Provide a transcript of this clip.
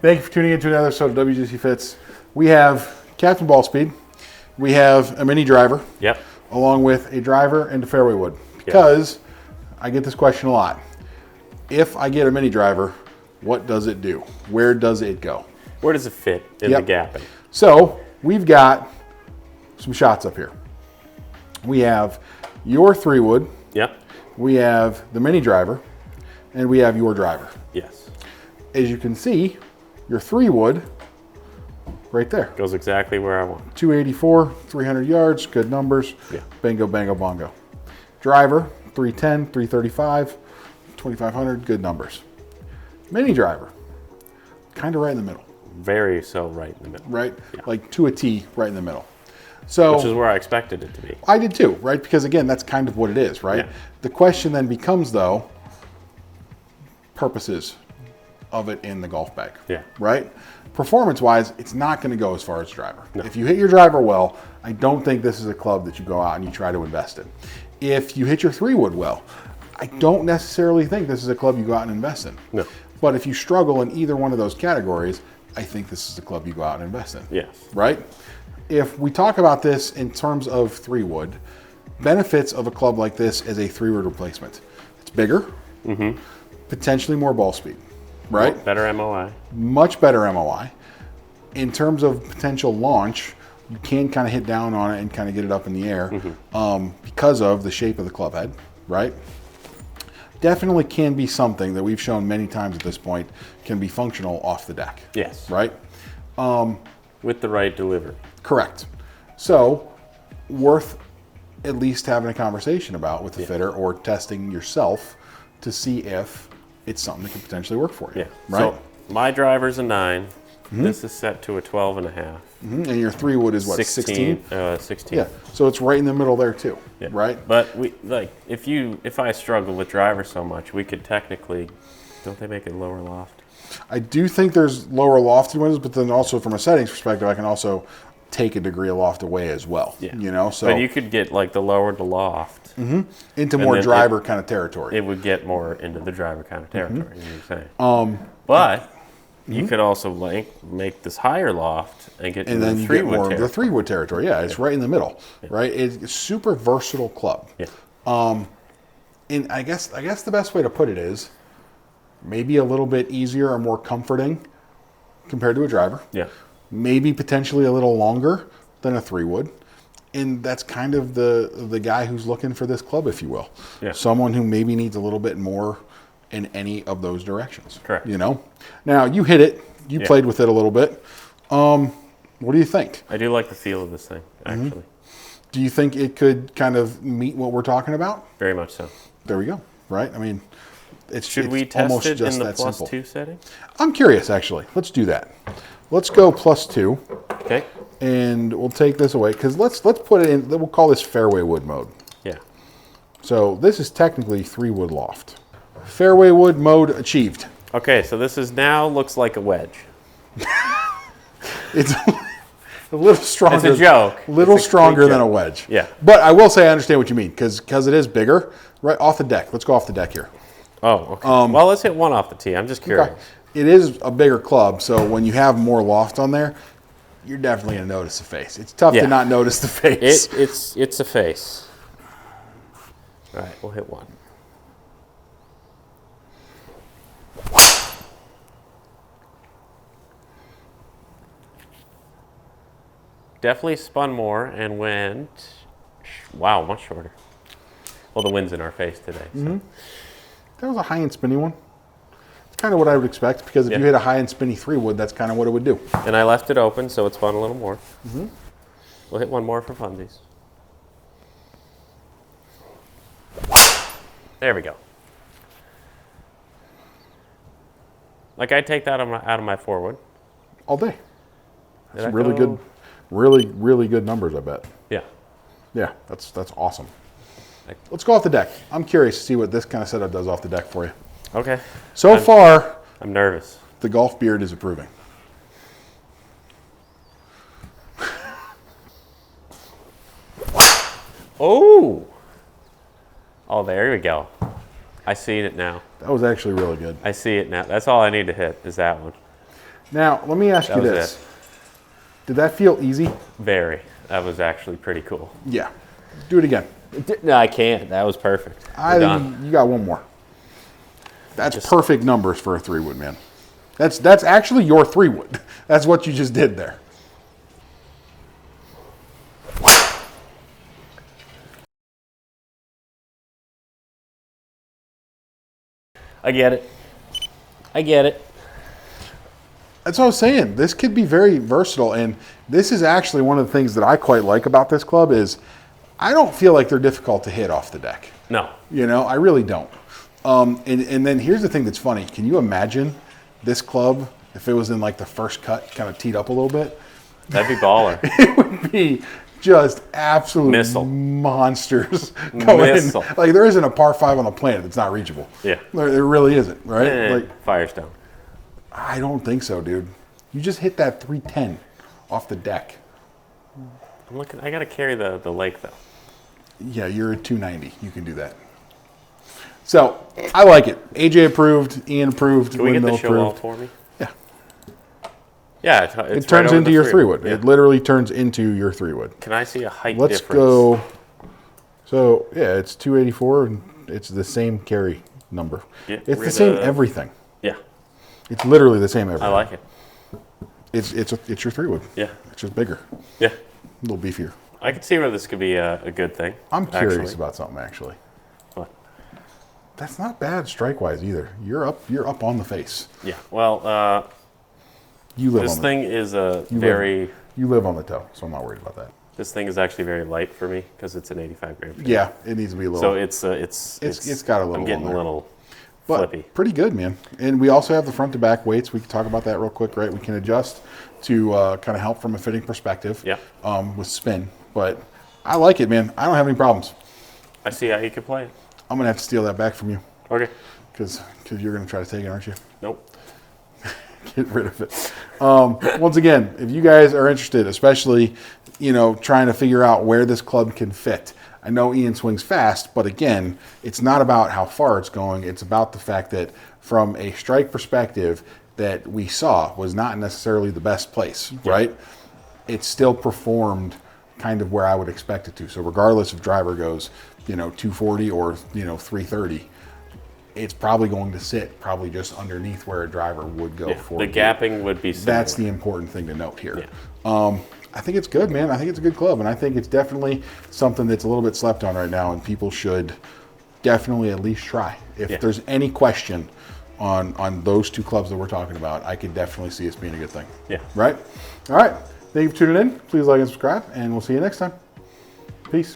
Thank you for tuning in to another episode of WGC Fits. We have Captain Ball Speed. We have a mini driver. Yep. Along with a driver and a fairway wood. Because I get this question a lot. If I get a mini driver, what does it do? Where does it go? Where does it fit in the gapping? So we've got some shots up here. We have your 3-wood. Yep. We have the mini driver. And we have your driver. Yes. As you can see, your 3-wood right there. Goes exactly where I want. 284, 300 yards, good numbers. Yeah. Bingo, bango, bongo. Driver, 310, 335, 2500, good numbers. Mini driver, kind of right in the middle. Very so right in the middle. Right? Yeah. Like to a T, right in the middle. So, which is where I expected it to be. I did too, right? Because again, that's kind of what it is, right? Yeah. The question then becomes though, purposes of it in the golf bag. Yeah. Right? Performance-wise, it's not going to go as far as driver. No. If you hit your driver well, I don't think this is a club that you go out and you try to invest in. If you hit your 3-wood well, I don't necessarily think this is a club you go out and invest in. No. But if you struggle in either one of those categories, I think this is the club you go out and invest in. Yes. Right? If we talk about this in terms of 3-wood, benefits of a club like this as a 3-wood replacement. It's bigger, potentially more ball speed, right? Better MOI. Much better MOI. In terms of potential launch, you can kind of hit down on it and kind of get it up in the air because of the shape of the club head, right? Definitely can be something that we've shown many times at this point can be functional off the deck. Yes. Right? With the right delivery. Correct. So, worth at least having a conversation about with the fitter or testing yourself to see if it's something that could potentially work for you. Yeah. Right? So my driver's a 9. This is set to a 12.5. And your 3-wood is what, 16? 16. Yeah. So it's right in the middle there too. Yeah. Right? But if I struggle with driver so much, we could technically, don't they make it lower loft? I do think there's lower lofted windows, but then also from a settings perspective, I can also take a degree of loft away as well. Yeah. You know, so But you could get like the lower the loft. into more driver kind of territory. It would get more into the driver kind of territory, you know what I'm saying? But you could also make this higher loft and get and into then the you get 3-wood more of the territory. 3-wood territory. Yeah, it's right in the middle. Right? It's a super versatile club. Yeah. And I guess the best way to put it is maybe a little bit easier or more comforting compared to a driver. Yeah. Maybe potentially a little longer than a 3-wood. And that's kind of the guy who's looking for this club, if you will. Yeah. Someone who maybe needs a little bit more in any of those directions. Correct. You know? Now, you hit it. You played with it a little bit. What do you think? I do like the feel of this thing, actually. Do you think it could kind of meet what we're talking about? Very much so. There we go. Right? I mean, Should we it's almost test it just in the that simple. +2 setting? I'm curious, actually. Let's do that. Let's go +2. Okay. And we'll take this away because let's put it in. We'll call this fairway wood mode. Yeah. So this is technically 3-wood loft. Fairway wood mode achieved. Okay, so this is now looks like a wedge. It's a little stronger. It's a joke. Little It's a stronger complete than a joke. wedge. Yeah. But I will say I understand what you mean because it is bigger. Right off the deck. Let's go off the deck here. Oh, okay. Well, let's hit one off the tee. I'm just curious. Okay. It is a bigger club, so when you have more loft on there, you're definitely going to notice the face. It's tough to not notice the face. It's a face. All right, we'll hit one. Definitely spun more and went, wow, much shorter. Well, the wind's in our face today. So. That was a high and spinny one. It's kind of what I would expect because if you hit a high and spinny 3-wood, that's kind of what it would do. And I left it open, so it spun a little more. We'll hit one more for funsies. There we go. Like I'd take that out of my 4-wood. All day. Did That's I really go- good, really good numbers, I bet. Yeah. Yeah, that's awesome. Let's go off the deck. I'm curious to see what this kind of setup does off the deck for you. Okay. So far, I'm nervous. the golf beard is approving. Oh! Oh, there we go. I see it now. That was actually really good. I see it now. That's all I need to hit is that one. Now, let me ask you was this. it. Did that feel easy? Very. That was actually pretty cool. Yeah. Do it again. No, I can't. That was perfect. I think you got one more. That's perfect numbers for a 3-wood, man. That's actually your 3-wood. That's what you just did there. I get it. I get it. That's what I was saying. This could be very versatile, and this is actually one of the things that I quite like about this club is I don't feel like they're difficult to hit off the deck. No. You know, I really don't. And then here's the thing that's funny. Can you imagine this club if it was in like the first cut, kind of teed up a little bit? That'd be baller. It would be just absolute Missile. monsters going Missile. in. Like there isn't a par 5 on the planet that's not reachable. Yeah. There really isn't, right? Like Firestone. I don't think so, dude. You just hit that 310 off the deck. I'm looking. I gotta carry the lake though. Yeah, you're at 290. You can do that. So I like it. AJ approved. Ian approved. Can we get the Windmill show approved. off for me? Yeah. Yeah, it's It turns right over into the your 3-wood. Yeah. It literally turns into your 3-wood. Can I see a height Let's difference? go. So yeah, it's 284, and it's the same carry number. Get It's the rid same of- everything. Yeah, It's literally the same everything. I like it. It's your 3-wood. Yeah, It's just bigger, yeah. a little beefier. I can see where this could be a good thing. I'm curious actually. about something actually. What? That's not bad strike-wise either. You're up on the face. Yeah. Well, You live this on the thing is a very. You live on the toe, so I'm not worried about that. This thing is actually very light for me because it's an 85 gram. Finish. Yeah, it needs to be a little. So it's got a little I'm getting on there. a little but flippy. pretty good, man. And we also have the front to back weights. We can talk about that real quick, right? We can adjust to kind of help from a fitting perspective. Yeah. With spin, but I like it, man. I don't have any problems. I see how you can play it. I'm gonna have to steal that back from you Okay. because you're gonna try to take it, aren't you? Nope. Get rid of it. Once again, if you guys are interested, especially, trying to figure out where this club can fit. I know Ian swings fast, but again, it's not about how far it's going. It's about the fact that from a strike perspective that we saw was not necessarily the best place, right? It still performed kind of where I would expect it to. So regardless if driver goes, 240 or, 330, it's probably going to sit probably just underneath where a driver would go for the gapping would be similar. That's the important thing to note here. Yeah. I think it's good, man. I think it's a good club, and I think it's definitely something that's a little bit slept on right now, and people should definitely at least try. If there's any question on those two clubs that we're talking about, I could definitely see this being a good thing. Yeah. Right? All right. Thank you for tuning in. Please like and subscribe, and we'll see you next time. Peace.